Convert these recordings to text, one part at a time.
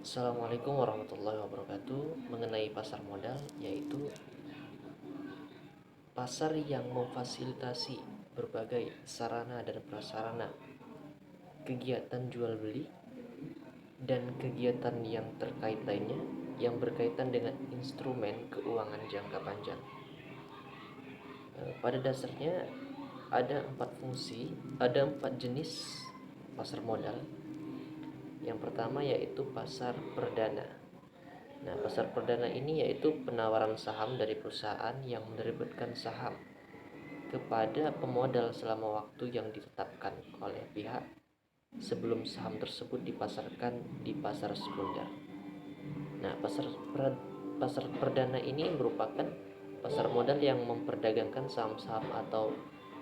Assalamualaikum warahmatullahi wabarakatuh. Mengenai pasar modal, yaitu pasar yang memfasilitasi berbagai sarana dan prasarana kegiatan jual beli dan kegiatan yang terkait lainnya yang berkaitan dengan instrumen keuangan jangka panjang. Pada dasarnya ada empat jenis pasar modal. Yang pertama yaitu pasar perdana. Nah, pasar perdana ini yaitu penawaran saham dari perusahaan yang menerbitkan saham kepada pemodal selama waktu yang ditetapkan oleh pihak sebelum saham tersebut dipasarkan di pasar sekunder. Nah, pasar perdana ini merupakan pasar modal yang memperdagangkan saham-saham atau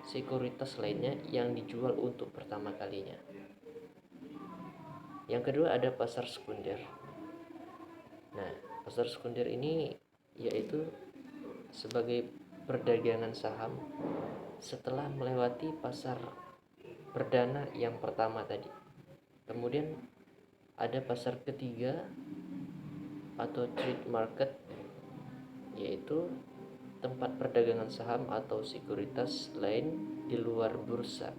sekuritas lainnya yang dijual untuk pertama kalinya. Yang kedua ada pasar sekunder. Nah, pasar sekunder ini yaitu sebagai perdagangan saham setelah melewati pasar perdana yang pertama tadi. Kemudian ada pasar ketiga atau trade market, yaitu tempat perdagangan saham atau sekuritas lain di luar bursa.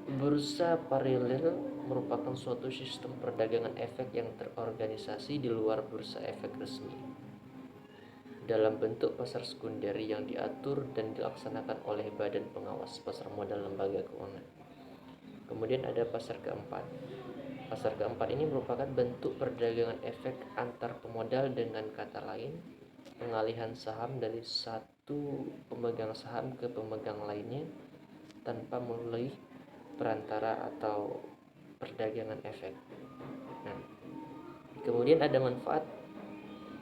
Bursa paralel merupakan suatu sistem perdagangan efek yang terorganisasi di luar bursa efek resmi dalam bentuk pasar sekunder yang diatur dan dilaksanakan oleh Badan Pengawas Pasar Modal Lembaga Keuangan. Kemudian ada pasar keempat. Pasar keempat ini merupakan bentuk perdagangan efek antar pemodal, dengan kata lain pengalihan saham dari satu pemegang saham ke pemegang lainnya tanpa melalui perantara atau perdagangan efek. Nah, kemudian ada manfaat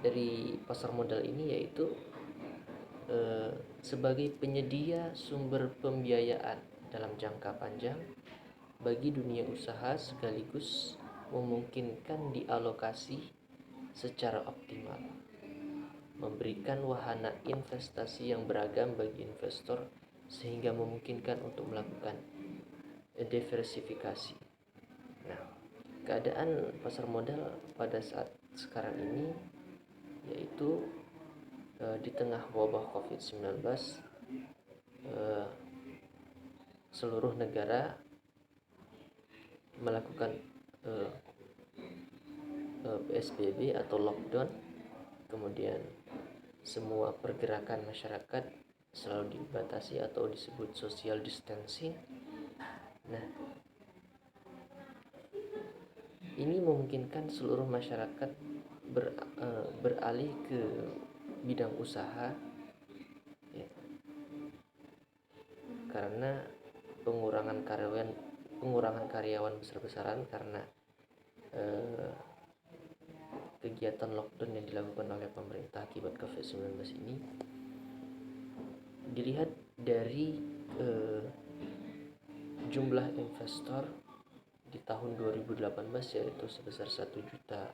dari pasar modal ini yaitu sebagai penyedia sumber pembiayaan dalam jangka panjang bagi dunia usaha, sekaligus memungkinkan dialokasi secara optimal, memberikan wahana investasi yang beragam bagi investor sehingga memungkinkan untuk melakukan diversifikasi. Nah, keadaan pasar modal pada saat sekarang ini yaitu di tengah wabah COVID-19, seluruh negara melakukan PSBB atau lockdown, kemudian semua pergerakan masyarakat selalu dibatasi atau disebut social distancing. Nah, ini memungkinkan seluruh masyarakat beralih ke bidang usaha, ya, karena pengurangan karyawan besar-besaran karena kegiatan lockdown yang dilakukan oleh pemerintah akibat COVID-19 ini. Dilihat dari jumlah investor di tahun 2018 yaitu sebesar 1 juta,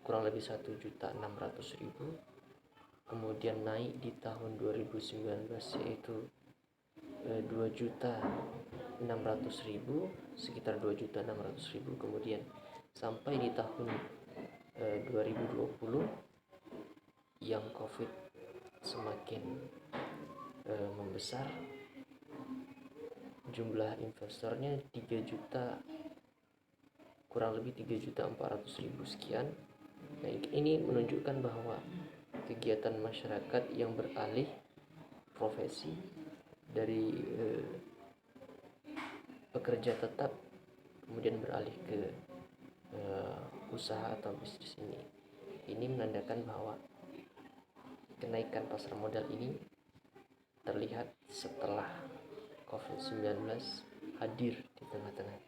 kurang lebih 1.600.000, kemudian naik di tahun 2019 yaitu 2.600.000, sekitar 2.600.000, kemudian sampai di tahun 2020 yang COVID semakin membesar, jumlah investornya 3 juta, kurang lebih 3.400.000 sekian. Nah, ini menunjukkan bahwa kegiatan masyarakat yang beralih profesi dari pekerja tetap kemudian beralih ke usaha atau bisnis ini menandakan bahwa kenaikan pasar modal ini terlihat setelah COVID-19 hadir di tengah-tengah